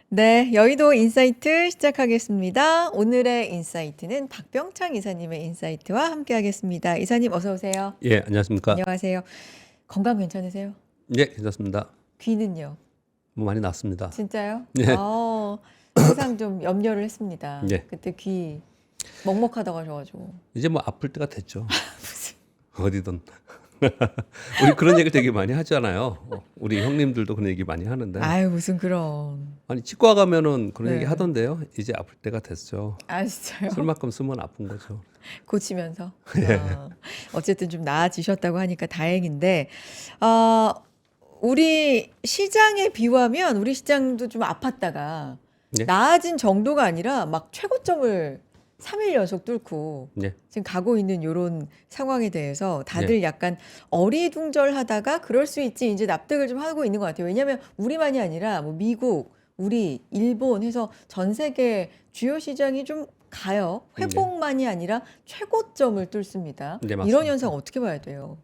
네, 여의도 인사이트 시작하겠습니다. 오늘의 인사이트는 박병창 이사님의 인사이트와 함께하겠습니다. 이사님 어서 오세요. 예, 안녕하십니까. 안녕하세요. 건강 괜찮으세요? 예, 괜찮습니다. 귀는요? 뭐 많이 낫습니다. 진짜요? 예, 항상 좀 염려를 했습니다. 예. 그때 귀 먹먹하다고 하셔가지고. 이제 뭐 아플 때가 됐죠. 무슨. 어디든. 우리 그런 얘기 되게 많이 하잖아요. 우리 형님들도 그런 얘기 많이 하는데. 아유, 무슨 그런. 아니, 치과 가면은 그런 얘기 네. 하던데요. 이제 아플 때가 됐죠. 아, 진짜요? 술만큼 쓰면 아픈 거죠. 고치면서. 예. 어쨌든 좀 나아지셨다고 하니까 다행인데, 어, 우리 시장에 비유하면 우리 시장도 좀 아팠다가 예, 나아진 정도가 아니라 막 최고점을 3일 연속 뚫고 예, 지금 가고 있는 이런 상황에 대해서 예, 다들 약간 어리둥절하다가 그럴 수 있지 이제 납득을 좀 하고 있는 것 같아요. 왜냐하면 우리만이 아니라 뭐 미국, 우리, 일본 해서 전 세계 주요 시장이 좀 가요. 예. 회복만이 아니라 최고점을 뚫습니다. 네, 이런 맞습니다. 현상 어떻게 봐야 돼요?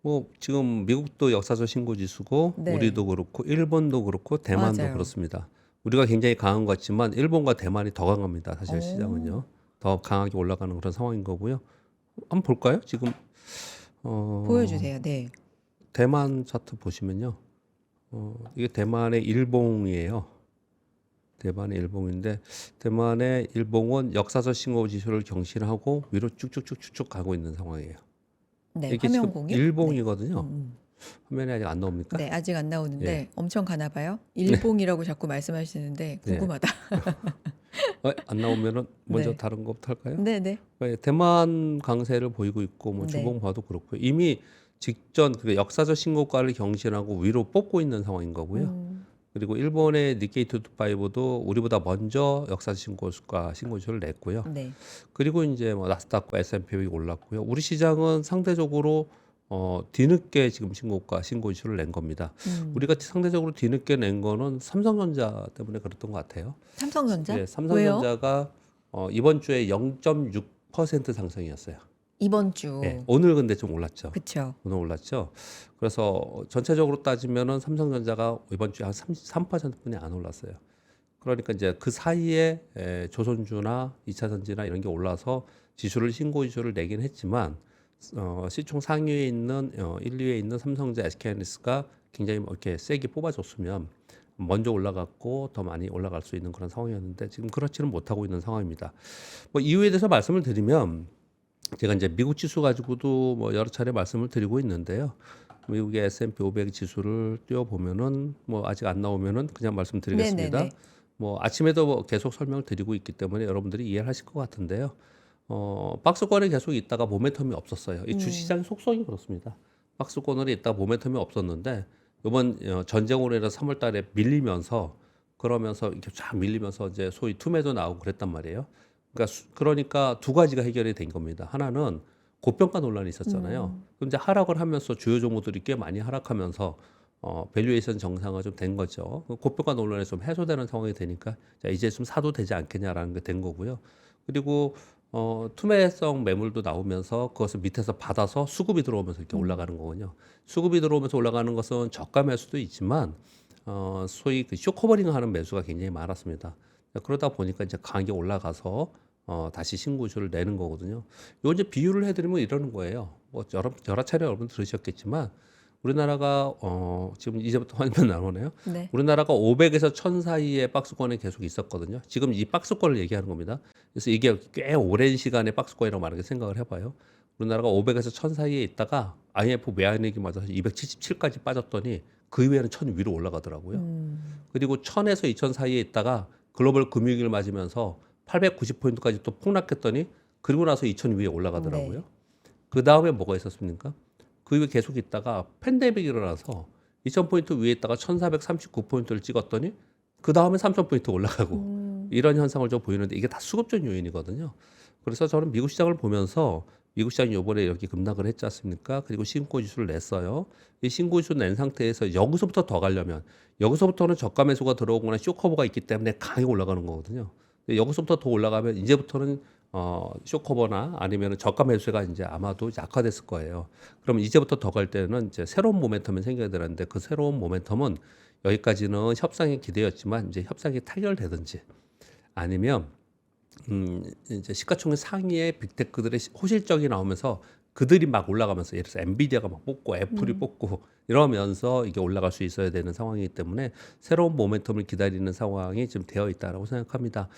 뭐 지금 미국도 역사적 신고 지수고 네, 우리도 그렇고 일본도 그렇고 대만도 맞아요. 그렇습니다. 우리가 굉장히 강한 것 같지만 일본과 대만이 더 강합니다. 사실 오, 시장은요. 더 강하게 올라가는 그런 상황인 거고요. 한번 볼까요? 지금 보여주세요. 네. 대만 차트 보시면요. 이게 대만의 일봉이에요. 대만의 일봉인데 대만의 일봉은 역사적 신고 지수를 경신하고 위로 쭉쭉쭉쭉쭉 가고 있는 상황이에요. 네, 이게 화면 지금 공유. 네. 일봉이거든요. 화면이 아직 안 나옵니까? 네, 아직 안 예. 나오는데 엄청 가나 봐요. 일봉이라고 자꾸 말씀하시는데 네. 궁금하다. 안 나오면은 먼저 네. 다른 거부터 할까요? 네, 네. 대만 강세를 보이고 있고 뭐 네. 주봉 봐도 그렇고요. 이미 직전 그 역사적 신고가를 경신하고 위로 뽑고 있는 상황인 거고요. 음, 그리고 일본의 니케이 225도 우리보다 먼저 역사적 신고가 신고주를 냈고요. 네. 그리고 이제 뭐 나스닥과 S&P 올랐고요. 우리 시장은 상대적으로 뒤늦게 지금 신고주를 낸 겁니다. 우리가 상대적으로 뒤늦게 낸 거는 삼성전자 때문에 그랬던 것 같아요. 삼성전자? 예, 왜요? 삼성전자가 이번 주에 0.6% 상승이었어요. 이번 예, 주. 오늘 근데 좀 올랐죠. 그쵸. 오늘 올랐죠. 그래서 전체적으로 따지면은 삼성전자가 이번 주에 한 33%뿐이 안 올랐어요. 그러니까 이제 그 사이에 조선주나 2차전지나 이런 게 올라서 신고 지수를 내긴 했지만 시총 상위에 있는 1, 2위에 있는 삼성전자, SK하이닉스가 굉장히 뭐 이렇게 세게 뽑아줬으면 먼저 올라갔고 더 많이 올라갈 수 있는 그런 상황이었는데 지금 그렇지는 못하고 있는 상황입니다. 뭐 이유에 대해서 말씀을 드리면 제가 이제 미국 지수 가지고도 뭐 여러 차례 말씀을 드리고 있는데요. 미국의 S&P 500 지수를 띄워 보면은 뭐 아직 안 나오면은 그냥 말씀드리겠습니다. 네네네. 뭐 아침에도 뭐 계속 설명을 드리고 있기 때문에 여러분들이 이해를 하실 것 같은데요. 박스권에 계속 있다가 모멘텀이 없었어요. 이 주시장의 속성이 그렇습니다. 박스권으로 있다가 모멘텀이 없었는데 이번 전쟁으로 인해서 3월 달에 밀리면서 그러면서 이렇게 쫙 밀리면서 이제 소위 투매도 나오고 그랬단 말이에요. 그러니까 두 가지가 해결이 된 겁니다. 하나는 고평가 논란이 있었잖아요. 그럼 이제 하락을 하면서 주요 종목들이 꽤 많이 하락하면서 밸류에이션 정상화 좀 된 거죠. 고평가 논란이 좀 해소되는 상황이 되니까 자, 이제 좀 사도 되지 않겠냐라는 게 된 거고요. 그리고 투매성 매물도 나오면서 그것을 밑에서 받아서 수급이 들어오면서 이렇게 올라가는 거군요. 수급이 들어오면서 올라가는 것은 저가 매수도 있지만 소위 그 쇼커버링 하는 매수가 굉장히 많았습니다. 그러다 보니까 이제 강하게 올라가서 다시 신고주를 내는 거거든요. 요 이제 비유를 해드리면 이러는 거예요. 뭐 여러 차례 여러분 들으셨겠지만 우리나라가 지금 이제부터 화면 나오네요. 네. 우리나라가 500에서 1000 사이의 박스권에 계속 있었거든요. 지금 이 박스권을 얘기하는 겁니다. 그래서 이게 꽤 오랜 시간의 박스권이라고 말하게 생각을 해봐요. 우리나라가 500에서 1000 사이에 있다가 IMF 외환위기 맞아서 277까지 빠졌더니 그 이후에는 1000 위로 올라가더라고요. 그리고 1000에서 2000 사이에 있다가 글로벌 금융위기를 맞으면서 890포인트까지 또 폭락했더니 그리고 나서 2000 위에 올라가더라고요. 네. 그 다음에 뭐가 있었습니까? 그 이후에 계속 있다가 팬데믹이 일어나서 2000포인트 위에 있다가 1439포인트를 찍었더니 그 다음에 3000포인트 올라가고 이런 현상을 좀 보이는데 이게 다 수급적 요인이거든요. 그래서 저는 미국 시장을 보면서 미국 시장이 이번에 이렇게 급락을 했지 않습니까? 그리고 신고 지수를 냈어요. 이 신고 지수 낸 상태에서 여기서부터 더 가려면 여기서부터는 저가 매수가 들어오거나 쇼커버가 있기 때문에 강하게 올라가는 거거든요. 근데 여기서부터 더 올라가면 이제부터는 쇼커버나 아니면 저가 매수가 이제 아마도 약화됐을 거예요. 그럼 이제부터 더 갈 때는 이제 새로운 모멘텀이 생겨야 되는데 그 새로운 모멘텀은 여기까지는 협상의 기대였지만 이제 협상이 타결되든지 아니면 이제 시가총액 상위의 빅테크들의 호실적이 나오면서 그들이 막 올라가면서 예를 들어서 엔비디아가 막 뽑고 애플이 뽑고 이러면서 이게 올라갈 수 있어야 되는 상황이기 때문에 새로운 모멘텀을 기다리는 상황이 지금 되어 있다라고 생각합니다.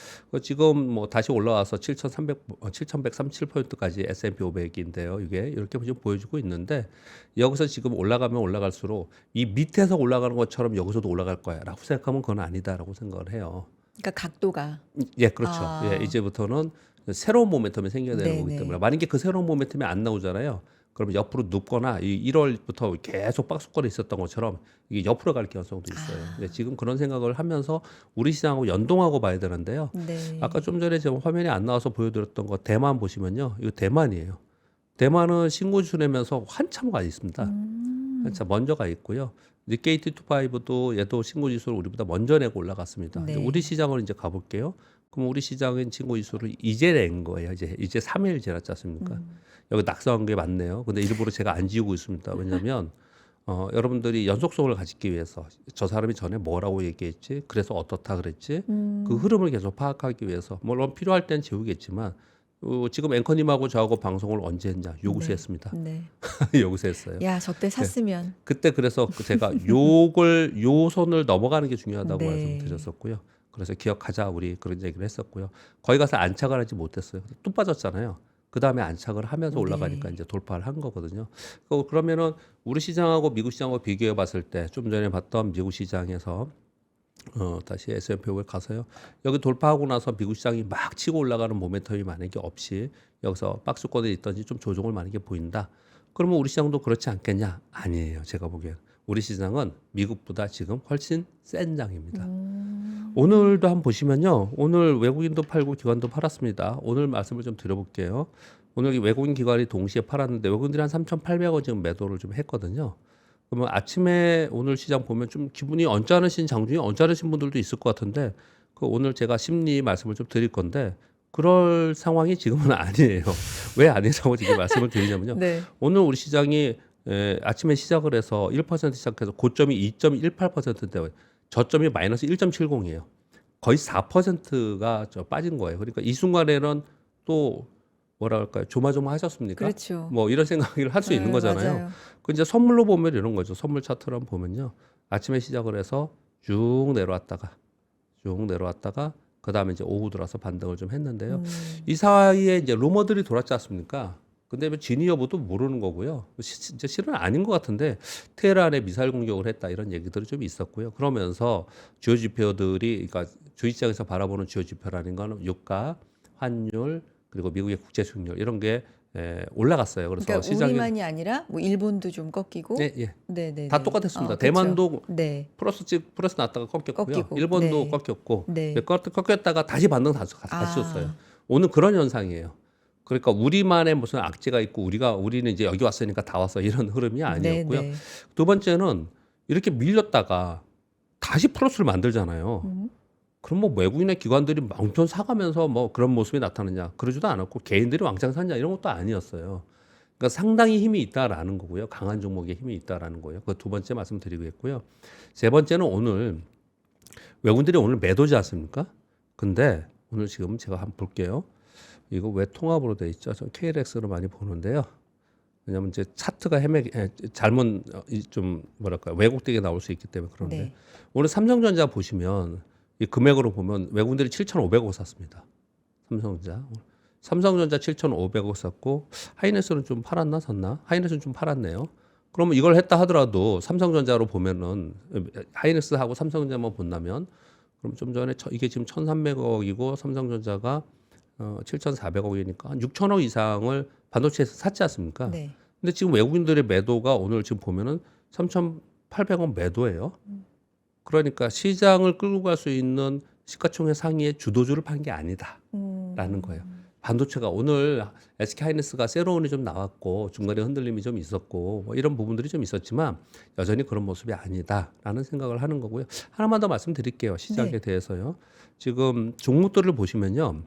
지금 뭐 다시 올라와서 7,137포인트까지 S&P 500인데요. 이게 이렇게 지금 보여주고 있는데 여기서 지금 올라가면 올라갈수록 이 밑에서 올라가는 것처럼 여기서도 올라갈 거야라고 생각하면 그건 아니다라고 생각을 해요. 그러니까 각도가. 예, 그렇죠. 아. 예, 이제부터는 새로운 모멘텀이 생겨야 되는 거기 네네. 때문에 만약에 그 새로운 모멘텀이 안 나오잖아요. 그러면 옆으로 눕거나 이 1월부터 계속 박스권에 있었던 것처럼 이게 옆으로 갈 가능성도 있어요. 예, 지금 그런 생각을 하면서 우리 시장하고 연동하고 봐야 되는데요. 네. 아까 좀 전에 지금 화면에 안 나와서 보여드렸던 거 대만 보시면요. 이거 대만이에요. 대만은 신고지수 내면서 한참 가 있습니다. 한참 먼저 가 있고요. 니케이 T25도 얘도 신고지수를 우리보다 먼저 내고 올라갔습니다. 네. 이제 우리 시장으로 이제 가볼게요. 그럼 우리 시장은 신고지수를 이제 낸 거예요. 이제 3일 지났지 않습니까? 여기 낙서한 게 맞네요. 근데 일부러 제가 안 지우고 있습니다. 왜냐하면 여러분들이 연속성을 가지기 위해서 저 사람이 전에 뭐라고 얘기했지, 그래서 어떻다 그랬지, 그 흐름을 계속 파악하기 위해서 물론 필요할 땐 지우겠지만 지금 앵커님하고 저하고 방송을 언제 했냐 요구서 했습니다. 네. 요구서 했어요. 야, 저때 샀으면. 그때 그래서 제가 요 선을 넘어가는 게 중요하다고 네. 말씀드렸었고요. 그래서 기억하자 우리 그런 얘기를 했었고요. 거기 가서 안착을 하지 못했어요. 또 빠졌잖아요. 그 다음에 안착을 하면서 올라가니까 이제 돌파를 한 거거든요. 그러면은 우리 시장하고 미국 시장하고 비교해 봤을 때 좀 전에 봤던 미국 시장에서 다시 S&P 500 가서요. 여기 돌파하고 나서 미국 시장이 막 치고 올라가는 모멘텀이 만약에 없이 여기서 박스권에 있든지 좀 조정을 만약에 보인다. 그러면 우리 시장도 그렇지 않겠냐? 아니에요. 제가 보기엔. 우리 시장은 미국보다 지금 훨씬 센 장입니다. 오늘도 한번 보시면요. 오늘 외국인도 팔고 기관도 팔았습니다. 오늘 말씀을 좀 드려볼게요. 오늘 외국인 기관이 동시에 팔았는데 외국인들이 한 3,800원 지금 매도를 좀 했거든요. 그러면 아침에 오늘 시장 보면 좀 기분이 언짢으신 장중에 언짢으신 분들도 있을 것 같은데 그 오늘 제가 심리 말씀을 좀 드릴 건데 그럴 상황이 지금은 아니에요. 왜 아니라고 지금 말씀을 드리냐면요. 네. 오늘 우리 시장이 아침에 시작을 해서 1% 시작해서 고점이 2.18%인데 저점이 마이너스 1.70이에요. 거의 4%가 빠진 거예요. 그러니까 이 순간에는 또 뭐라 할까요? 조마조마하셨습니까? 그렇죠. 뭐 이런 생각을 할 수 있는 거잖아요. 맞아요. 그 이제 선물로 보면 이런 거죠. 선물 차트를 한번 보면요. 아침에 시작을 해서 쭉 내려왔다가 그 다음에 이제 오후 들어서 반등을 좀 했는데요. 이 사이에 이제 루머들이 돌았지 않습니까? 근데 뭐 진위 여부도 모르는 거고요. 진짜 실은 아닌 것 같은데 테헤란에 미사일 공격을 했다 이런 얘기들이 좀 있었고요. 그러면서 주요 지표들이 그러니까 주식 시장에서 바라보는 주요 지표라는 거는 유가, 환율 그리고 미국의 국제 수익률 이런 게 올라갔어요. 그래서 그러니까 시장이 우리만이 아니라 뭐 일본도 좀 꺾이고. 예. 네. 다 똑같았습니다. 그렇죠. 대만도 네. 플러스 났다가 꺾였고요. 꺾이고. 일본도 네. 꺾였고 네. 꺾였다가 다시 반등 다시 줬어요. 오늘 그런 현상이에요. 그러니까 우리만의 무슨 악재가 있고 우리는 이제 여기 왔으니까 다 왔어 이런 흐름이 아니었고요. 네. 두 번째는 이렇게 밀렸다가 다시 플러스를 만들잖아요. 그럼 뭐 외국인의 기관들이 왕천 사가면서 뭐 그런 모습이 나타나냐 그러지도 않았고 개인들이 왕창 샀냐 이런 것도 아니었어요. 그러니까 상당히 힘이 있다라는 거고요. 강한 종목에 힘이 있다라는 거예요. 그 두 번째 말씀드리겠고요. 세 번째는 오늘 외국인들이 오늘 매도지 않습니까? 근데 오늘 지금 제가 한번 볼게요. 이거 왜 통합으로 돼 있죠? 저 KLX로 많이 보는데요. 왜냐면 이제 차트가 잘못 좀 뭐랄까 왜곡되게 나올 수 있기 때문에 그런데 네. 오늘 삼성전자 보시면 이 금액으로 보면 외국인들이 7,500억 샀습니다. 삼성전자 7,500억 샀고 하이닉스는 좀 팔았나 샀나? 하이닉스는 좀 팔았네요. 그러면 이걸 했다 하더라도 삼성전자로 보면은 하이닉스하고 삼성전자만 본다면 그럼 좀 전에 이게 지금 1,300억이고 삼성전자가 7,400억이니까 한 6,000억 이상을 반도체에서 샀지 않습니까? 네. 근데 지금 외국인들의 매도가 오늘 지금 보면은 3,800억 매도예요. 그러니까 시장을 끌고 갈 수 있는 시가총액 상위의 주도주를 판 게 아니다라는 거예요. 반도체가 오늘 SK 하이닉스가 세로온이 좀 나왔고 중간에 흔들림이 좀 있었고 뭐 이런 부분들이 좀 있었지만 여전히 그런 모습이 아니다라는 생각을 하는 거고요. 하나만 더 말씀드릴게요. 시장에 네. 대해서요. 지금 종목들을 보시면요.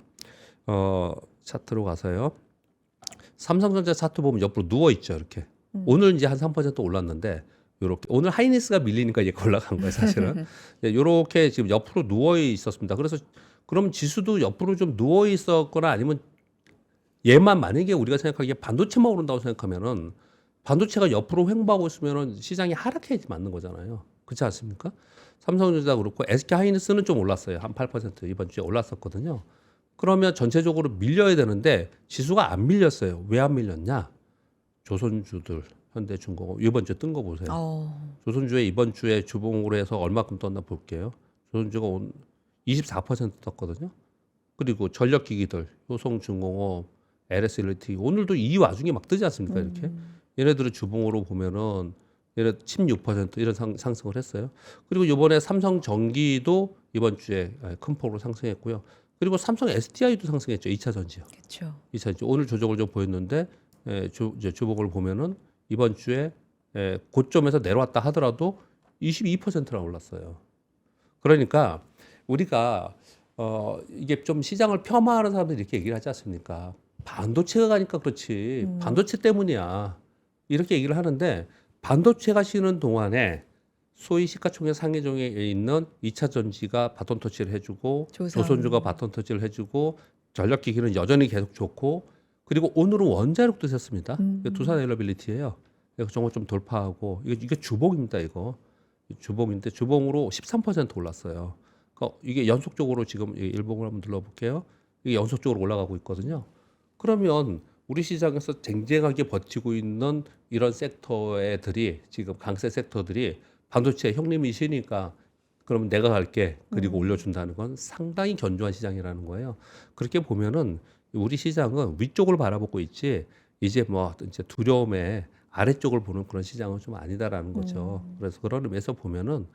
차트로 가서요. 삼성전자 차트 보면 옆으로 누워 있죠, 이렇게. 오늘 이제 한 3% 올랐는데 요렇게 오늘 하이닉스가 밀리니까 얘가 올라간 거예요, 사실은. 요렇게 지금 옆으로 누워 있었습니다. 그래서 그럼 지수도 옆으로 좀 누워 있었거나 아니면 얘만 만약에 우리가 생각하기에 반도체만 오른다고 생각하면은 반도체가 옆으로 횡보하고 있으면은 시장이 하락해야지 맞는 거잖아요. 그렇지 않습니까? 삼성전자 그렇고 SK 하이닉스는 좀 올랐어요. 한 8% 이번 주에 올랐었거든요. 그러면 전체적으로 밀려야 되는데 지수가 안 밀렸어요. 왜 안 밀렸냐? 조선주들, 현대중공업 이번 주에 뜬 거 보세요. 조선주에 이번 주에 주봉으로 해서 얼마큼 떴나 볼게요. 조선주가 24% 떴거든요. 그리고 전력기기들, 효성중공업, LSLT 오늘도 이 와중에 막 뜨지 않습니까? 이렇게 얘네들을 주봉으로 보면은 얘네 16% 이런 상승을 했어요. 그리고 이번에 삼성전기도 이번 주에 큰 폭으로 상승했고요. 그리고 삼성 SDI도 상승했죠. 2차 전지요. 그렇죠. 2차 전지 오늘 조정을 좀 보였는데 이제 주봉을 보면은 이번 주에 고점에서 내려왔다 하더라도 22%나 올랐어요. 그러니까 우리가 이게 좀 시장을 폄하하는 사람들이 이렇게 얘기를 하지 않습니까? 반도체가 가니까 그렇지. 반도체 때문이야. 이렇게 얘기를 하는데 반도체가 쉬는 동안에 소위 시가총액 상위종에 있는 2차 전지가 바톤 터치를 해주고 조선주가 바톤 터치를 해주고 전력기기는 여전히 계속 좋고 그리고 오늘은 원자력도 셌습니다. 두산 에너빌리티예요. 정말 좀 돌파하고 이게 주봉입니다. 이거 주봉인데 주봉으로 13% 올랐어요. 그러니까 이게 연속적으로 지금 일봉을 한번 눌러볼게요. 이게 연속적으로 올라가고 있거든요. 그러면 우리 시장에서 쟁쟁하게 버티고 있는 이런 섹터들이 지금 강세 섹터들이 반도체 형님이시니까 그러면 내가 갈게 그리고 올려준다는 건 상당히 견조한 시장이라는 거예요. 그렇게 보면은 우리 시장은 위쪽을 바라보고 있지 이제 뭐 이제 두려움에 아래쪽을 보는 그런 시장은 좀 아니다라는 거죠. 그래서 그런 의미에서 보면은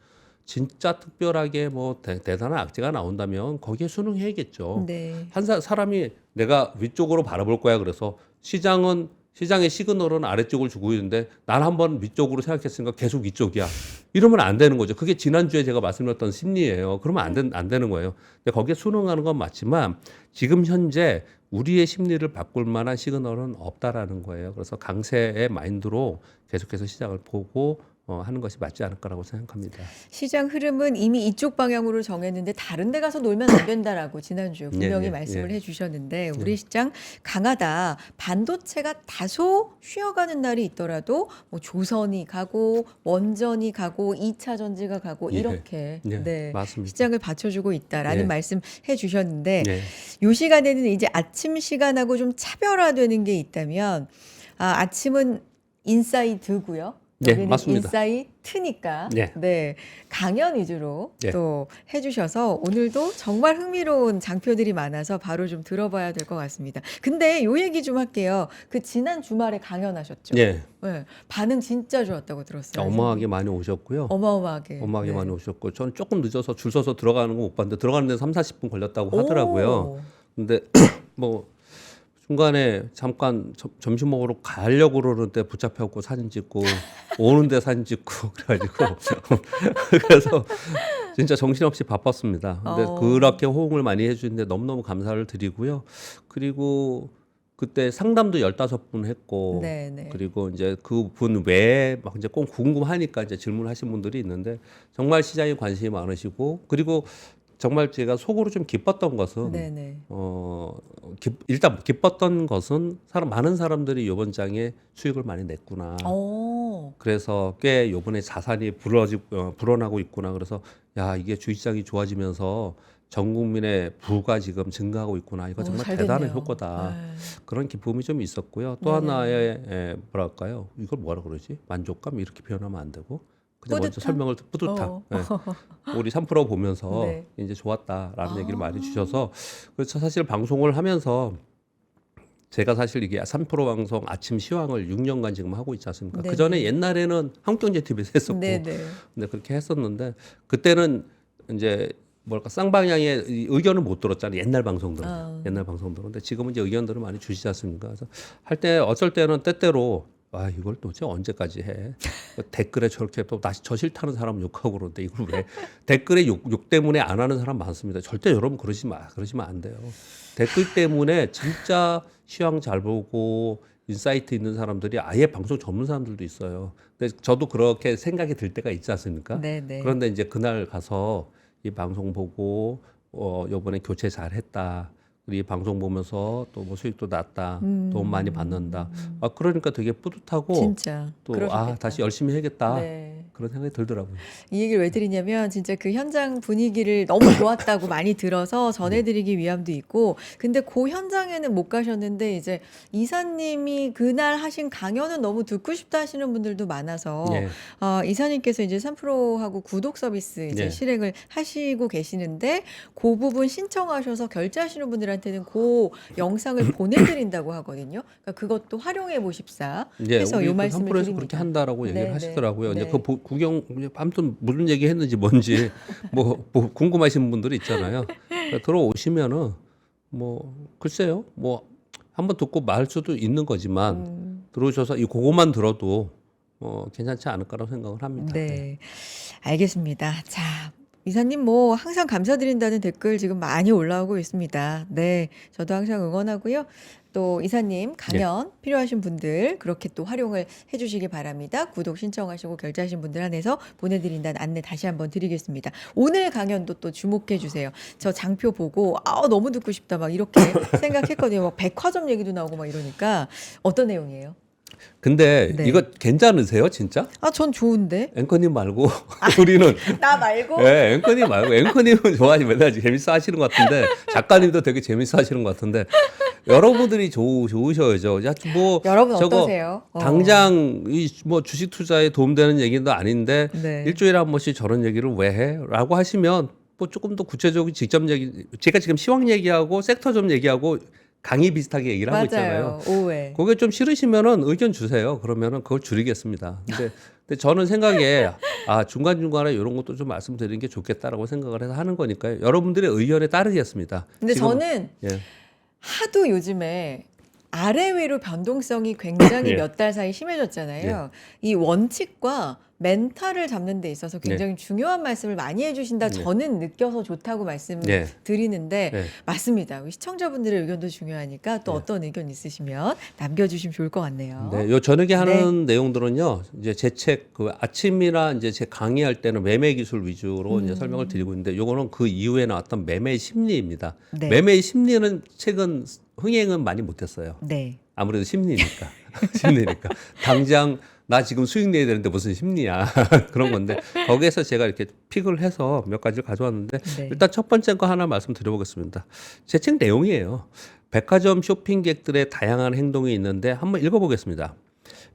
진짜 특별하게 뭐 대단한 악재가 나온다면 거기에 순응해야겠죠. 네. 한 사람이 내가 위쪽으로 바라볼 거야 그래서 시장의 시그널은 아래쪽을 주고 있는데 난 한번 위쪽으로 생각했으니까 계속 위쪽이야. 이러면 안 되는 거죠. 그게 지난주에 제가 말씀드렸던 심리예요. 그러면 안 되는 거예요. 근데 거기에 순응하는 건 맞지만 지금 현재 우리의 심리를 바꿀 만한 시그널은 없다라는 거예요. 그래서 강세의 마인드로 계속해서 시장을 보고 하는 것이 맞지 않을까라고 생각합니다. 시장 흐름은 이미 이쪽 방향으로 정했는데 다른 데 가서 놀면 안 된다라고 지난주에 분명히 말씀을 해주셨는데 우리 시장 강하다. 반도체가 다소 쉬어가는 날이 있더라도 뭐 조선이 가고 원전이 가고 2차 전지가 가고 이렇게 네, 맞습니다. 시장을 받쳐주고 있다라는 말씀 해주셨는데 네. 이 시간에는 이제 아침 시간하고 좀 차별화되는 게 있다면 아침은 인사이드고요. 네, 여기는 맞습니다. 인사이트니까 네. 네, 강연 위주로 네. 또 해주셔서 오늘도 정말 흥미로운 장표들이 많아서 바로 좀 들어봐야 될 것 같습니다. 근데 요 얘기 좀 할게요. 그 지난 주말에 강연하셨죠? 네. 네, 반응 진짜 좋았다고 들었어요. 어마어마하게 많이 오셨고요. 어마어마하게. 어마어마하게 네. 많이 오셨고 저는 조금 늦어서 줄 서서 들어가는 거 못 봤는데 들어가는 데 3-40분 걸렸다고 하더라고요. 오. 근데 뭐 중간에 잠깐 점심 먹으러 가려고 그러는데 붙잡혀갖고 사진 찍고 오는데 사진 찍고 그래가지고 그래서 진짜 정신없이 바빴습니다. 근데 그렇게 호응을 많이 해주는데 너무너무 감사를 드리고요. 그리고 그때 상담도 15분 했고 네네. 그리고 이제 그분 외에 막 이제 꼭 궁금하니까 이제 질문하신 분들이 있는데 정말 시장에 관심이 많으시고 그리고 정말 제가 속으로 좀 기뻤던 것은 네네. 일단 기뻤던 것은 많은 사람들이 이번 장에 수익을 많이 냈구나. 그래서 꽤 이번에 자산이 불어나고 있구나. 그래서 야 이게 주식시장이 좋아지면서 전 국민의 부가 지금 증가하고 있구나. 이거 정말 대단한 효과다. 그런 기쁨이 좀 있었고요. 또 하나의 뭐랄까요? 이걸 뭐라 그러지? 만족감 이렇게 표현하면 안 되고. 그냥 먼저 설명을 뿌듯함. 네. 우리 3% 보면서 네. 이제 좋았다라는 얘기를 많이 주셔서 그래서 사실 방송을 하면서 제가 사실 이게 3% 방송 아침 시황을 6년간 지금 하고 있지 않습니까? 그 전에 옛날에는 한국경제TV에서 했었고 근데 그렇게 했었는데 그때는 이제 뭐랄까 쌍방향의 의견을 못 들었잖아요. 옛날 방송들은. 근데 지금은 이제 의견들을 많이 주시지 않습니까? 그래서 할 때 어쩔 때는 때때로 이걸 도대체 언제까지 해? 댓글에 저렇게 또 다시 저 싫다는 사람 욕하고 그러는데 이걸 왜 댓글에 욕 때문에 안 하는 사람 많습니다. 절대 여러분 그러시면 안 돼요. 댓글 때문에 진짜 시황 잘 보고 인사이트 있는 사람들이 아예 방송 전문 사람들도 있어요. 근데 저도 그렇게 생각이 들 때가 있지 않습니까? 네네. 그런데 이제 그날 가서 이 방송 보고 요번에 교체 잘했다. 이 방송 보면서 또 뭐 수익도 났다. 도움 많이 받는다. 그러니까 되게 뿌듯하고 진짜 또 그러셨겠다. 다시 열심히 해야겠다. 네. 그런 생각이 들더라고요. 이 얘기를 왜 드리냐면 진짜 그 현장 분위기를 너무 좋았다고 많이 들어서 전해드리기 위함도 있고, 근데 그 현장에는 못 가셨는데 이제 이사님이 그날 하신 강연은 너무 듣고 싶다 하시는 분들도 많아서 예. 이사님께서 이제 3프로하고 구독 서비스 이제 예. 실행을 하시고 계시는데 그 부분 신청하셔서 결제하시는 분들한테는 그 영상을 보내드린다고 하거든요. 그러니까 그것도 활용해 보십사 해서 우리 요 그 말씀을 삼프로에서 드립니다. 그렇게 한다라고 얘기를 네, 하시더라고요. 네. 이제 그 구경 아무튼 무슨 얘기 했는지 뭔지 뭐 궁금하신 분들이 있잖아요. 그러니까 들어오시면은 뭐 글쎄요, 뭐 한번 듣고 말 수도 있는 거지만 들어오셔서 이 그것만 들어도 괜찮지 않을까라고 생각을 합니다. 네, 알겠습니다. 자, 이사님 뭐 항상 감사드린다는 댓글 지금 많이 올라오고 있습니다. 네, 저도 항상 응원하고요. 또 이사님 강연 필요하신 분들 그렇게 또 활용을 해주시기 바랍니다. 구독 신청하시고 결제하신 분들 한해서 보내드린다는 안내 다시 한번 드리겠습니다. 오늘 강연도 또 주목해 주세요. 저 장표 보고 너무 듣고 싶다 막 이렇게 생각했거든요. 막 백화점 얘기도 나오고 막 이러니까 어떤 내용이에요? 근데 네. 이거 괜찮으세요, 진짜? 전 좋은데. 앵커님 말고 우리는 나 말고? 네, 앵커님 말고 앵커님은 좋아하시 맨날 재밌어 하시는 것 같은데 작가님도 되게 재밌어 하시는 것 같은데 여러분들이 좋으셔야죠. 야, 뭐 여러분 저거 어떠세요? 당장 이 뭐 주식 투자에 도움되는 얘기도 아닌데 네. 일주일에 한 번씩 저런 얘기를 왜 해? 라고 하시면 뭐 조금 더 구체적인 직접 얘기, 제가 지금 시황 얘기하고 섹터 좀 얘기하고 강의 비슷하게 얘기를 하고 있잖아요. 맞아요. 오해. 그게 좀 싫으시면은 의견 주세요. 그러면은 그걸 줄이겠습니다. 근데 저는 생각에 중간중간에 이런 것도 좀 말씀드리는 게 좋겠다라고 생각을 해서 하는 거니까요. 여러분들의 의견에 따르겠습니다. 근데 지금, 저는 예. 하도 요즘에 아래 위로 변동성이 굉장히 예. 몇 달 사이 심해졌잖아요. 이 원칙과 멘탈을 잡는 데 있어서 굉장히 중요한 말씀을 많이 해주신다. 저는 느껴서 좋다고 말씀드리는데 네. 맞습니다. 우리 시청자분들의 의견도 중요하니까 또 어떤 의견 있으시면 남겨주시면 좋을 것 같네요. 네, 요 저녁에 하는 내용들은요. 이제 제 책 그 아침이나 이제 제 강의할 때는 매매 기술 위주로 이제 설명을 드리고 있는데 요거는 그 이후에 나왔던 매매 심리입니다. 네. 매매 심리는 최근 흥행은 많이 못했어요. 네. 아무래도 심리니까. 심리니까. 당장 나 지금 수익 내야 되는데 무슨 심리야. 그런 건데 거기에서 제가 이렇게 픽을 해서 몇 가지를 가져왔는데 네. 일단 첫 번째 거 하나 말씀드려보겠습니다. 제 책 내용이에요. 백화점 쇼핑객들의 다양한 행동이 있는데 한번 읽어보겠습니다.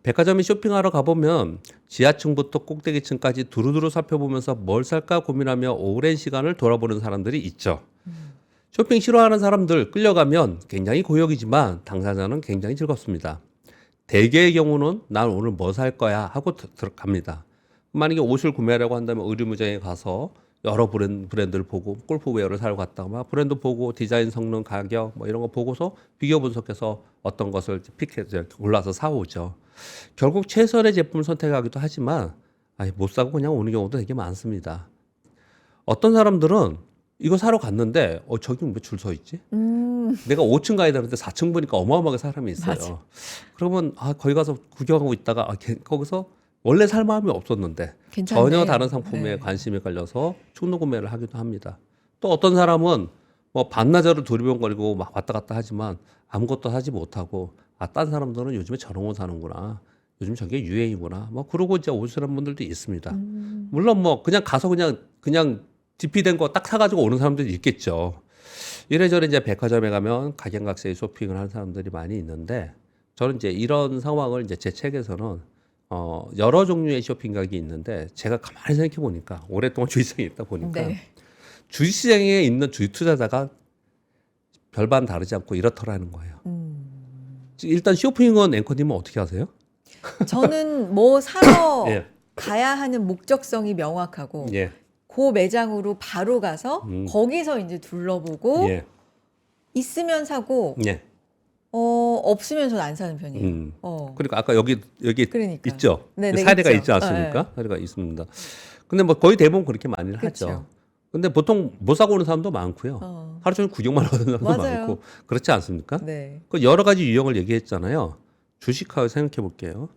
백화점에 쇼핑하러 가보면 지하층부터 꼭대기층까지 두루두루 살펴보면서 뭘 살까 고민하며 오랜 시간을 돌아보는 사람들이 있죠. 쇼핑 싫어하는 사람들 끌려가면 굉장히 고역이지만 당사자는 굉장히 즐겁습니다. 대개의 경우는 난 오늘 뭐 살 거야 하고 들어갑니다. 만약에 옷을 구매하려고 한다면 의류무장에 가서 여러 브랜드를 보고 골프웨어를 사러 갔다가 막 브랜드 보고 디자인, 성능, 가격 뭐 이런 거 보고서 비교 분석해서 어떤 것을 픽해서 골라서 사오죠. 결국 최선의 제품을 선택하기도 하지만 못 사고 그냥 오는 경우도 되게 많습니다. 어떤 사람들은 이거 사러 갔는데 저기 왜 줄 서 있지? 내가 5층 가야 되는데 4층 보니까 어마어마하게 사람이 있어요. 맞아. 그러면 거기 가서 구경하고 있다가 거기서 원래 살 마음이 없었는데 괜찮네. 전혀 다른 상품에 네. 관심이 걸려서 충동 구매를 하기도 합니다. 또 어떤 사람은 뭐 반나절을 두리번거리고 막 왔다 갔다 하지만 아무것도 사지 못하고 딴 사람들은 요즘에 저런 거 사는구나. 요즘 저게 유행이구나. 뭐 그러고 이제 오시는 분들도 있습니다. 물론 뭐 그냥 가서 그냥 디피된 거 딱 사가지고 오는 사람들이 있겠죠. 이래저래 이제 백화점에 가면 각양각색의 쇼핑을 하는 사람들이 많이 있는데 저는 이제 이런 상황을 이제 제 책에서는 여러 종류의 쇼핑각이 있는데 제가 가만히 생각해 보니까 오랫동안 주식시장에 있다 보니까 네. 주식시장에 있는 주식 투자자가 별반 다르지 않고 이렇더라는 거예요. 일단 쇼핑은 앵커님은 어떻게 하세요? 저는 뭐 사러 예. 가야 하는 목적성이 명확하고 예. 그 매장으로 바로 가서 거기서 이제 둘러보고 예. 있으면 사고 예. 없으면 저는 안 사는 편이에요. 그러니까 아까 여기 그러니까. 있죠. 네네, 사례가 있죠. 있지 않습니까? 사례가 있습니다. 근데 뭐 거의 대부분 그렇게 많이들 그쵸. 하죠. 근데 보통 못 사고 오는 사람도 많고요. 하루 종일 구경만 하는 사람도 맞아요. 많고 그렇지 않습니까? 네. 그 여러 가지 유형을 얘기했잖아요. 주식하고 생각해 볼게요.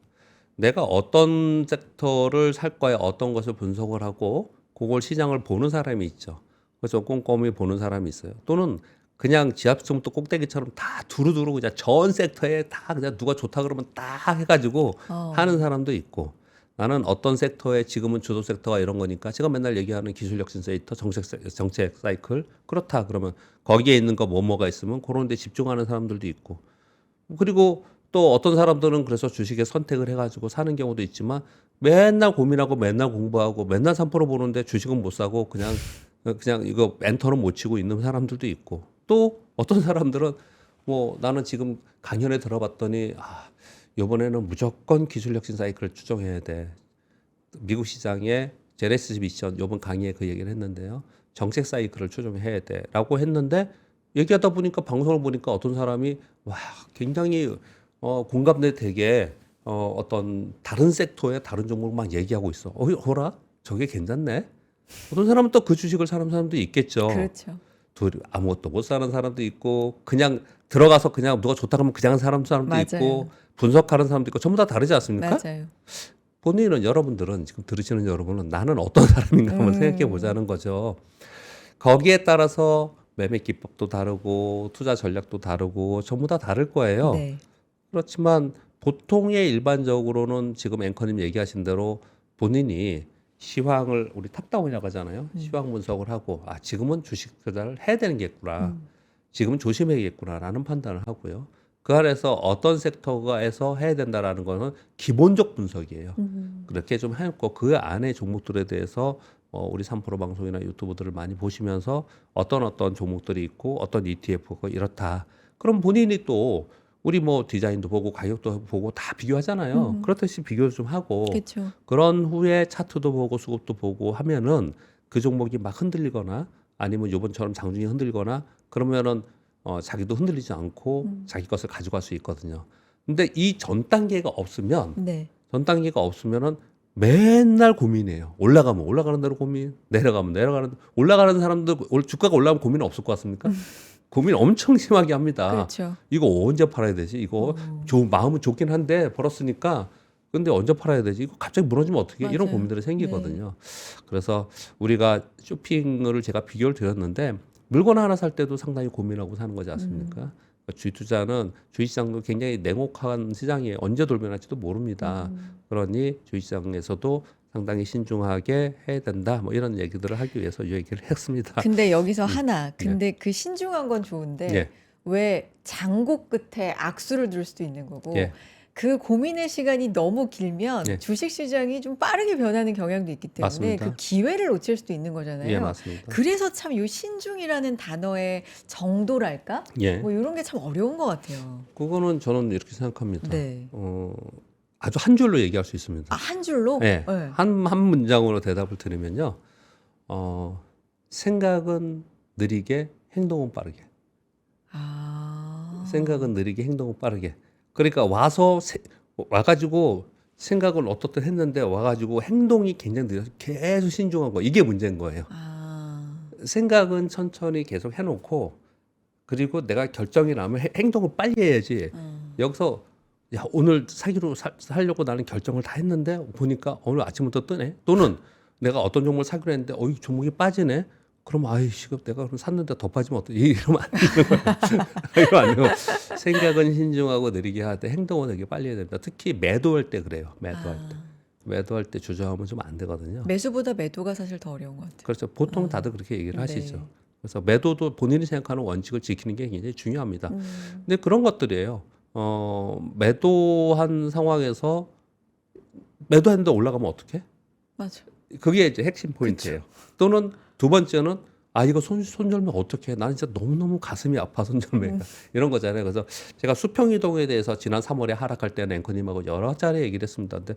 내가 어떤 섹터를 살 거야, 어떤 것을 분석을 하고 그걸 시장을 보는 사람이 있죠. 그래서 꼼꼼히 보는 사람이 있어요. 또는 그냥 지하철부터 꼭대기처럼 다 두루두루 그냥 전 섹터에 다 그냥 누가 좋다 그러면 딱 해가지고 하는 사람도 있고, 나는 어떤 섹터에 지금은 주도 섹터가 이런 거니까 제가 맨날 얘기하는 기술혁신 세이터, 정책 사이클 그렇다 그러면 거기에 있는 거 뭐가 있으면 그런 데 집중하는 사람들도 있고, 그리고 또 어떤 사람들은 그래서 주식에 선택을 해가지고 사는 경우도 있지만 맨날 고민하고 맨날 공부하고 맨날 3% 보는데 주식은 못 사고 그냥 이거 엔터는 못 치고 있는 사람들도 있고, 또 어떤 사람들은 뭐 나는 지금 강연에 들어봤더니 이번에는 무조건 기술혁신 사이클을 추종해야 돼. 미국 시장의 제네시스 미션 이번 강의에 그 얘기를 했는데요. 정책 사이클을 추종해야 돼라고 했는데 얘기하다 보니까 방송을 보니까 어떤 사람이 와 굉장히 공감대 되게 어떤 다른 섹터의 다른 종목을 막 얘기하고 있어. 호라 저게 괜찮네. 어떤 사람은 또 그 주식을 사는 사람도 있겠죠. 그렇죠. 아무것도 못 사는 사람도 있고 그냥 들어가서 그냥 누가 좋다 그러면 그냥 사는 사람도 맞아요. 있고 분석하는 사람도 있고 전부 다 다르지 않습니까? 맞아요. 본인은 여러분들은 지금 들으시는 여러분은 나는 어떤 사람인가 한번 생각해 보자는 거죠. 거기에 따라서 매매 기법도 다르고 투자 전략도 다르고 전부 다 다를 거예요. 네. 그렇지만 보통의 일반적으로는 지금 앵커님 얘기하신 대로 본인이 시황을 우리 탑다운이라고 하잖아요. 시황 분석을 하고 지금은 주식 투자를 해야 되는겠구나. 지금은 조심해야겠구나라는 판단을 하고요. 그 안에서 어떤 섹터가에서 해야 된다라는 거는 기본적 분석이에요. 그렇게 좀 했고 그 안에 종목들에 대해서 우리 3프로 방송이나 유튜브들을 많이 보시면서 어떤 종목들이 있고 어떤 ETF가 이렇다. 그럼 본인이 또 우리 뭐 디자인도 보고 가격도 보고 다 비교하잖아요. 그렇듯이 비교를 좀 하고 그렇죠. 그런 후에 차트도 보고 수급도 보고 하면은 그 종목이 막 흔들리거나 아니면 요번처럼 장중이 흔들거나 그러면은 자기도 흔들리지 않고 자기 것을 가져갈 수 있거든요. 근데 이 전 단계가 없으면 네. 전 단계가 없으면은 맨날 고민해요. 올라가면 올라가는 대로 고민, 내려가면 내려가는 올라가는 사람들 주가가 올라가면 고민 없을 것 같습니까? 고민 엄청 심하게 합니다. 그렇죠. 이거 언제 팔아야 되지? 이거 마음은 좋긴 한데 벌었으니까 근데 언제 팔아야 되지? 이거 갑자기 무너지면 어떻게? 이런 맞아요. 고민들이 생기거든요. 그래서 우리가 쇼핑을 제가 비교를 드렸는데 물건 하나 살 때도 상당히 고민하고 사는 거지 않습니까? 주식 투자는 주식시장도 굉장히 냉혹한 시장이에요. 언제 돌변할지도 모릅니다. 그러니 주식시장에서도 상당히 신중하게 해야 된다. 뭐 이런 얘기들을 하기 위해서 이 얘기를 했습니다. 근데 여기서 하나. 근데 그 신중한 건 좋은데 예. 왜 장고 끝에 악수를 둘 수도 있는 거고 예. 그 고민의 시간이 너무 길면 예. 주식 시장이 좀 빠르게 변하는 경향도 있기 때문에 맞습니다. 그 기회를 놓칠 수도 있는 거잖아요. 예, 맞습니다. 그래서 참 이 신중이라는 단어의 정도랄까? 예. 뭐 이런 게 참 어려운 것 같아요. 그거는 저는 이렇게 생각합니다. 네. 아주 한 줄로 얘기할 수 있습니다. 한 줄로? 네. 네. 한 문장으로 대답을 드리면요. 생각은 느리게, 행동은 빠르게. 생각은 느리게, 행동은 빠르게. 그러니까 와가지고 생각을 어떻든 했는데 와가지고 행동이 굉장히 느려서 계속 신중한 거. 이게 문제인 거예요. 생각은 천천히 계속 해놓고 그리고 내가 결정이 나면 행동을 빨리 해야지. 여기서 야 오늘 사기로 살려고 나는 결정을 다 했는데 보니까 오늘 아침부터 뜨네. 또는 내가 어떤 종목을 사기로 했는데 이 종목이 빠지네. 그럼 아이씨 내가 그럼 샀는데 더 빠지면 어떡해. 이러면 안 되는 거야. 이러면 안 되고 생각은 신중하고 느리게 하되 행동은 되게 빨리 해야 됩니다. 특히 매도할 때 그래요. 매도할 때 주저하면 좀 안 되거든요. 매수보다 매도가 사실 더 어려운 것 같아요. 그렇죠. 보통 다들 그렇게 얘기를 네. 하시죠. 그래서 매도도 본인이 생각하는 원칙을 지키는 게 굉장히 중요합니다. 근데 그런 것들이에요. 매도한 상황에서 매도했는데 올라가면 어떡해? 맞아. 그게 이제 핵심 포인트예요. 또는 두 번째는 이거 손절면 어떡해? 나는 진짜 너무너무 가슴이 아파 손절매가 이런 거잖아요. 그래서 제가 수평이동에 대해서 지난 3월에 하락할 때는 앵커님하고 여러 차례 얘기를 했습니다. 근데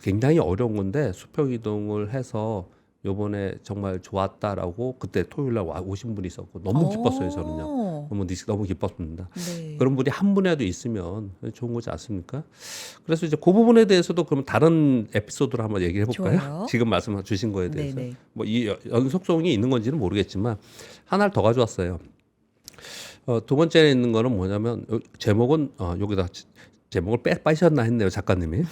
굉장히 어려운 건데 수평이동을 해서 요번에 정말 좋았다라고 그때 토요일 날 오신 분이 있었고 너무 기뻤어요. 저는요. 너무 기뻤습니다. 네. 그런 분이 한 분이라도 있으면 좋은 거지 않습니까? 그래서 이제 그 부분에 대해서도 그럼 다른 에피소드로 한번 얘기해 볼까요? 좋아요. 지금 말씀 주신 거에 대해서. 네네. 뭐 이 연속성이 있는 건지는 모르겠지만 하나를 더 가져왔어요. 두 번째에 있는 거는 뭐냐면 제목은 여기다 제목을 빠셨나 했네요, 작가님이.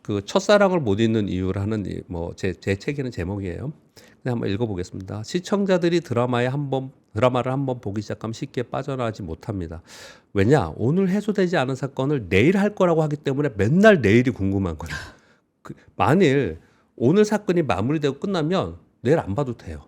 그 첫사랑을 못 잊는 이유라는 제 책에는 제목이에요. 한번 읽어보겠습니다. 시청자들이 드라마를 한번 보기 시작하면 쉽게 빠져나가지 못합니다. 왜냐? 오늘 해소되지 않은 사건을 내일 할 거라고 하기 때문에 맨날 내일이 궁금한 거예요. 만일 오늘 사건이 마무리되고 끝나면 내일 안 봐도 돼요.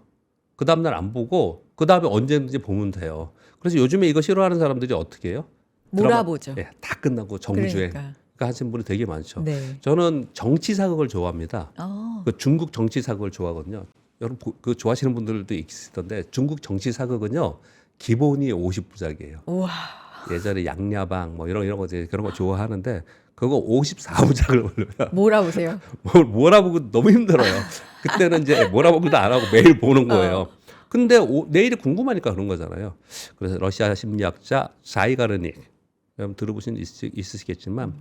그 다음날 안 보고 그 다음에 언제든지 보면 돼요. 그래서 요즘에 이거 싫어하는 사람들이 어떻게 해요? 몰아보죠. 네, 다 끝나고 정주행. 그러니까. 하시는 분이 되게 많죠. 네. 저는 정치 사극을 좋아합니다. 아. 그 중국 정치 사극을 좋아하거든요. 여러분 그 좋아하시는 분들도 있을 텐데 중국 정치 사극은요 기본이 50부작이에요. 우와. 예전에 양야방 뭐 이런 거 그런 거 좋아하는데 그거 54부작을 올려요. 몰아보세요. 몰아보고 너무 힘들어요. 그때는 이제 몰아보기도 안 하고 매일 보는 거예요. 근데 내일이 궁금하니까 그런 거잖아요. 그래서 러시아 심리학자 자이가르닉 여러분 들어보신 있으시겠지만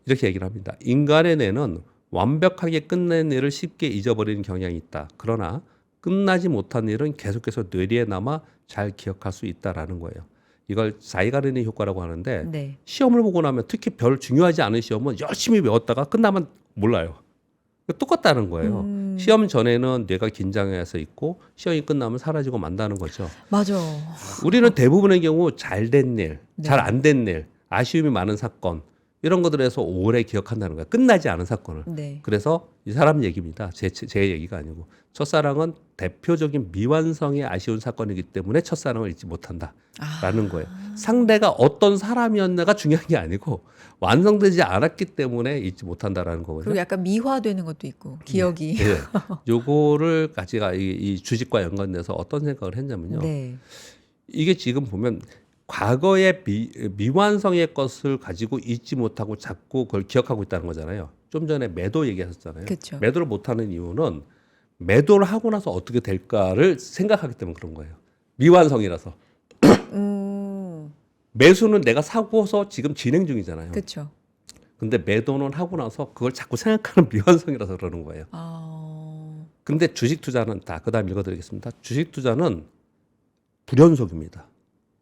이렇게 얘기를 합니다. 인간의 뇌는 완벽하게 끝낸 일을 쉽게 잊어버리는 경향이 있다. 그러나 끝나지 못한 일은 계속해서 뇌리에 남아 잘 기억할 수 있다라는 거예요. 이걸 자이가르닉 효과라고 하는데 네. 시험을 보고 나면 특히 별 중요하지 않은 시험은 열심히 외웠다가 끝나면 몰라요. 똑같다는 거예요. 시험 전에는 뇌가 긴장해서 있고 시험이 끝나면 사라지고 만다는 거죠. 맞아. 우리는 대부분의 경우 잘 된 일, 네. 잘 안 된 일, 아쉬움이 많은 사건 이런 것들에서 오래 기억한다는 거예요. 끝나지 않은 사건을. 네. 그래서 이 사람 얘기입니다. 제 얘기가 아니고 첫사랑은 대표적인 미완성의 아쉬운 사건이기 때문에 첫사랑을 잊지 못한다라는 거예요. 상대가 어떤 사람이었나가 중요한 게 아니고 완성되지 않았기 때문에 잊지 못한다라는 거거든요. 그리고 약간 미화되는 것도 있고 기억이. 네. 요거를 가지가 이 주식과 연관돼서 어떤 생각을 했냐면요. 네. 이게 지금 보면 과거의 미완성의 것을 가지고 잊지 못하고 자꾸 그걸 기억하고 있다는 거잖아요. 좀 전에 매도 얘기하셨잖아요. 그쵸. 매도를 못하는 이유는 매도를 하고 나서 어떻게 될까를 생각하기 때문에 그런 거예요. 미완성이라서. 매수는 내가 사고서 지금 진행 중이잖아요. 그렇죠. 근데 매도는 하고 나서 그걸 자꾸 생각하는 미완성이라서 그러는 거예요. 근데 주식 투자는 그다음 읽어드리겠습니다. 주식 투자는 불연속입니다.